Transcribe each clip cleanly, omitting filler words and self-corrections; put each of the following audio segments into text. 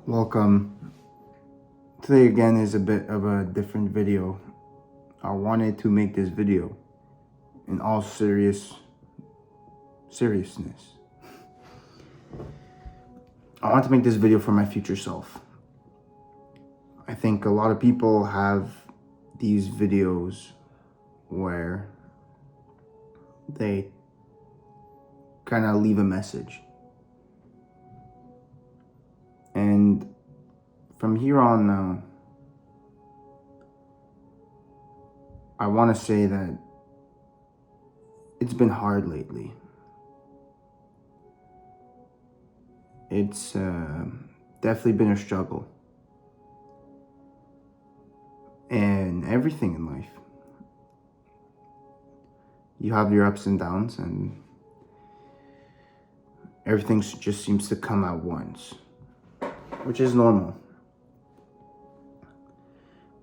Welcome. Today again is a bit of a different video. I wanted to make this video in all seriousness. I want to make this video for my future self. I think a lot of people have these videos where they kind of leave a message. And from here on now, I want to say that it's been hard lately. It's definitely been a struggle. And everything in life. You have your ups and downs, and everything just seems to come at once, which is normal.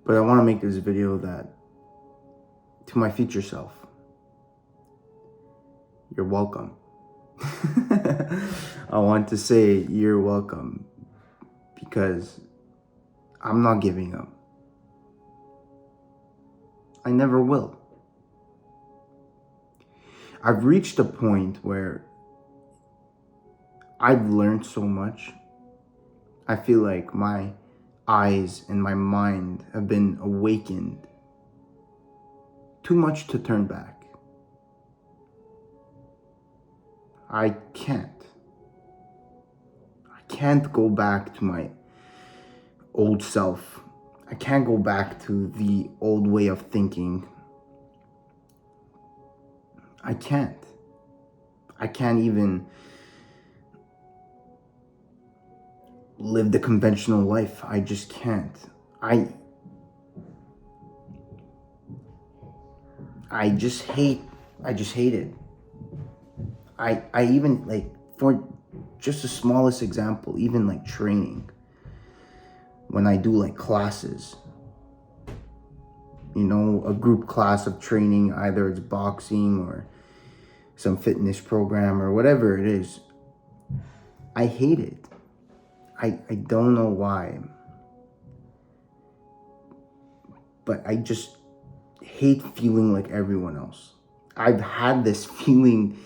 But I want to make this video that to my future self, you're welcome. I want to say you're welcome because I'm not giving up. I never will. I've reached a point where I've learned so much. I feel like my eyes and my mind have been awakened. Too much to turn back. I can't go back to my old self. I can't go back to the old way of thinking. I can't even live the conventional life. I just can't. I just hate it. I even, like, for just the smallest example, even like training, when I do like classes, a group class of training, either it's boxing or some fitness program or whatever it is, I hate it. I don't know why, but I just hate feeling like everyone else. I've had this feeling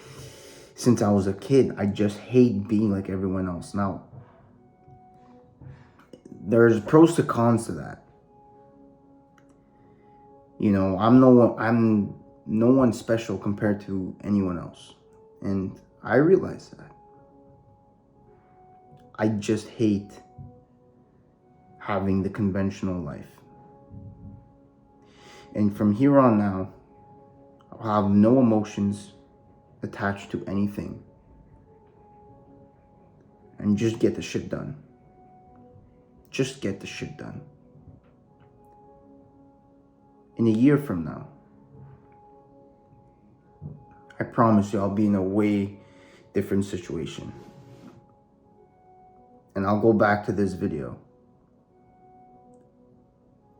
since I was a kid. I just hate being like everyone else. Now, there's pros to cons to that. I'm no one special compared to anyone else. And I realize that. I just hate having the conventional life. And from here on now, I'll have no emotions attached to anything. And just get the shit done. Just get the shit done. In a year from now, I promise you I'll be in a way different situation. And I'll go back to this video,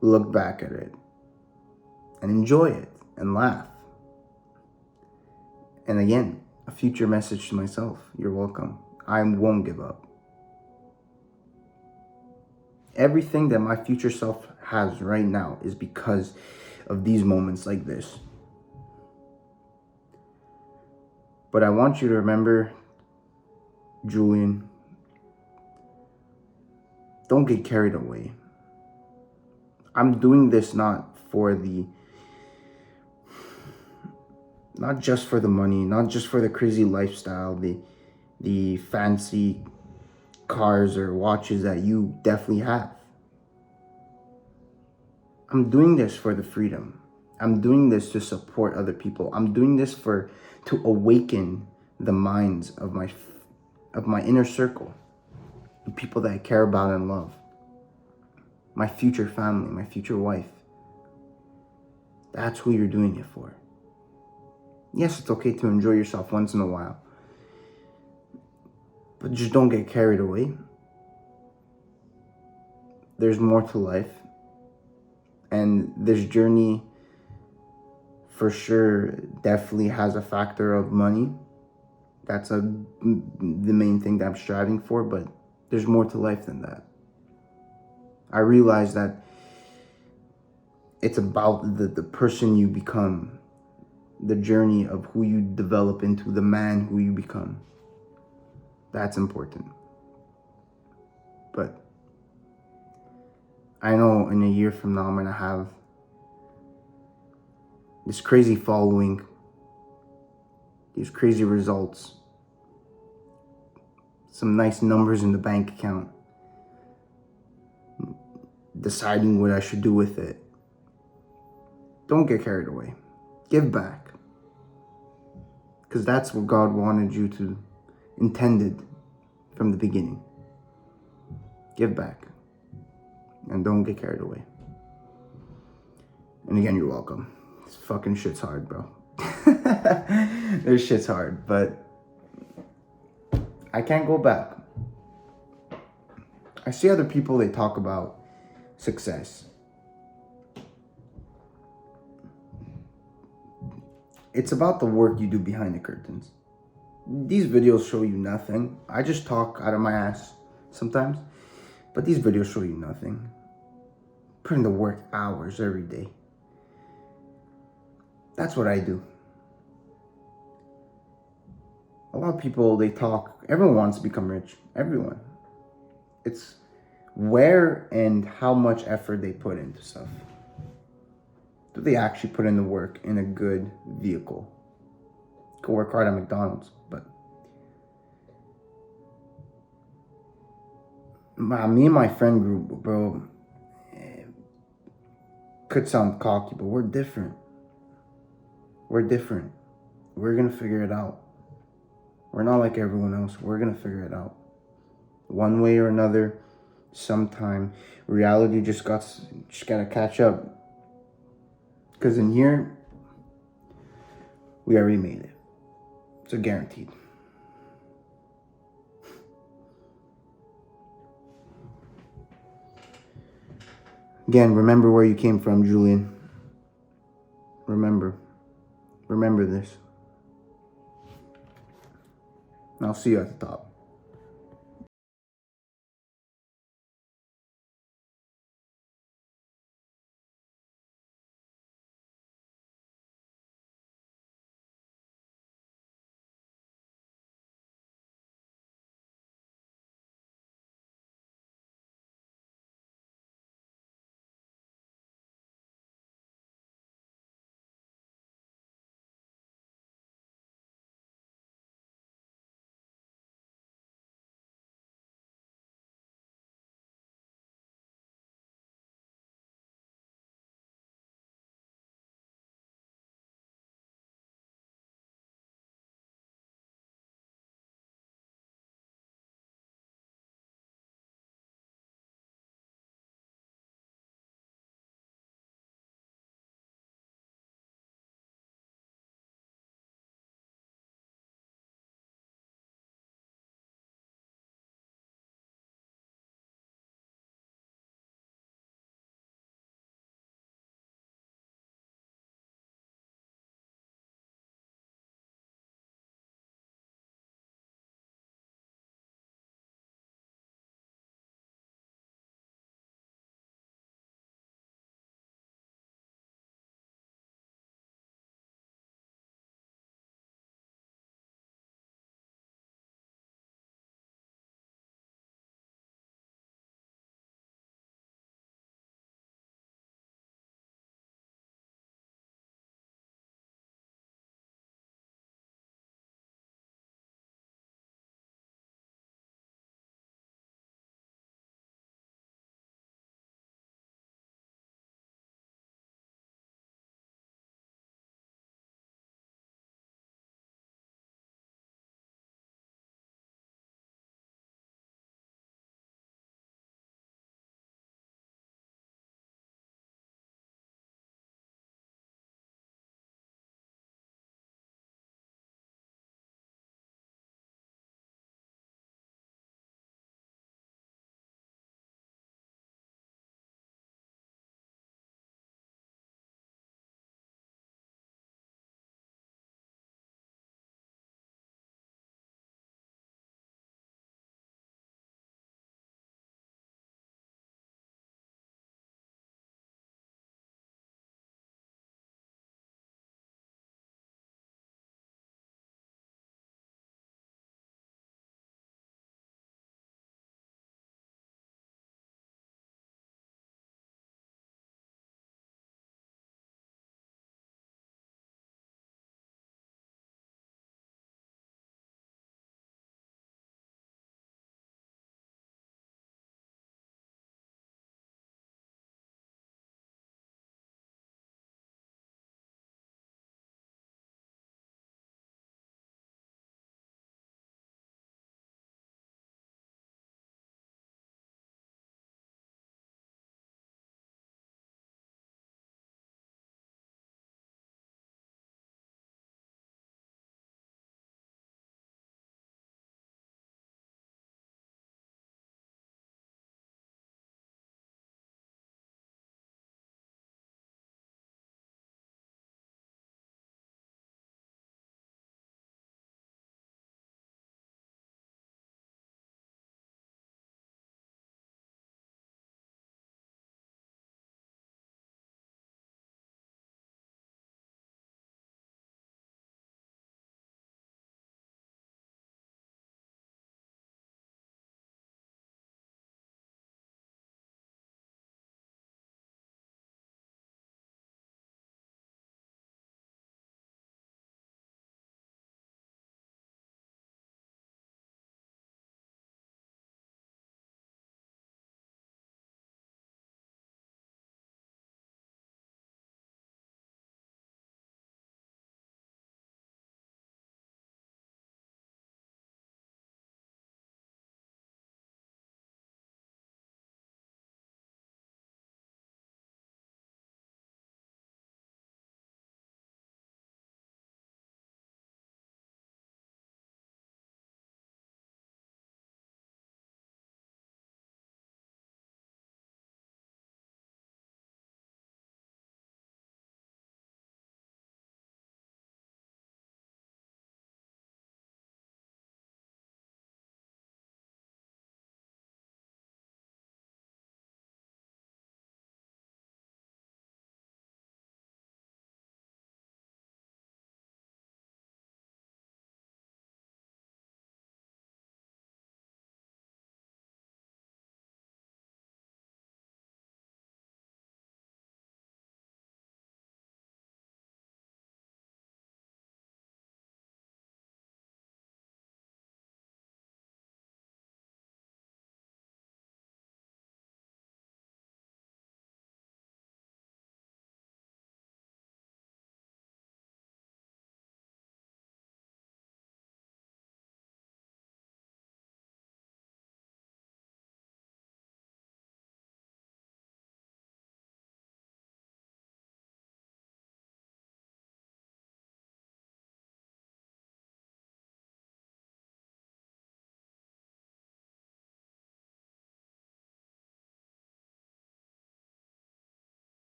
look back at it, and enjoy it, and laugh. And again, a future message to myself, you're welcome. I won't give up. Everything that my future self has right now is because of these moments like this. But I want you to remember, Julian, don't get carried away. I'm doing this not just for the money, not just for the crazy lifestyle, the fancy cars or watches that you definitely have. I'm doing this for the freedom. I'm doing this to support other people. I'm doing this to awaken the minds of my inner circle, the people that I care about and love, my future family, my future wife. That's who you're doing it for. Yes, it's okay to enjoy yourself once in a while, but just don't get carried away. There's more to life, and this journey for sure definitely has a factor of money. That's the main thing that I'm striving for, but there's more to life than that. I realized that it's about the person you become, the journey of who you develop into, the man who you become. That's important. But I know in a year from now, I'm going to have this crazy following, these crazy results, some nice numbers in the bank account, deciding what I should do with it. Don't get carried away. Give back. Because that's what God wanted you to, intended from the beginning. Give back. And don't get carried away. And again, you're welcome. This fucking shit's hard, bro. This shit's hard, but I can't go back. I see other people, they talk about success. It's about the work you do behind the curtains. These videos show you nothing. I just talk out of my ass sometimes, but these videos show you nothing. Put in the work hours every day. That's what I do. A lot of people, they talk, everyone wants to become rich. Everyone. It's where and how much effort they put into stuff. Do they actually put in the work in a good vehicle? Go work hard at McDonald's, but me and my friend group, bro, could sound cocky, but we're different. We're different. We're gonna figure it out. We're not like everyone else. We're gonna figure it out. One way or another, sometime. Reality just gotta catch up. Because in here, we already made it. So guaranteed. Again, remember where you came from, Julian. Remember this. And I'll see you at the top.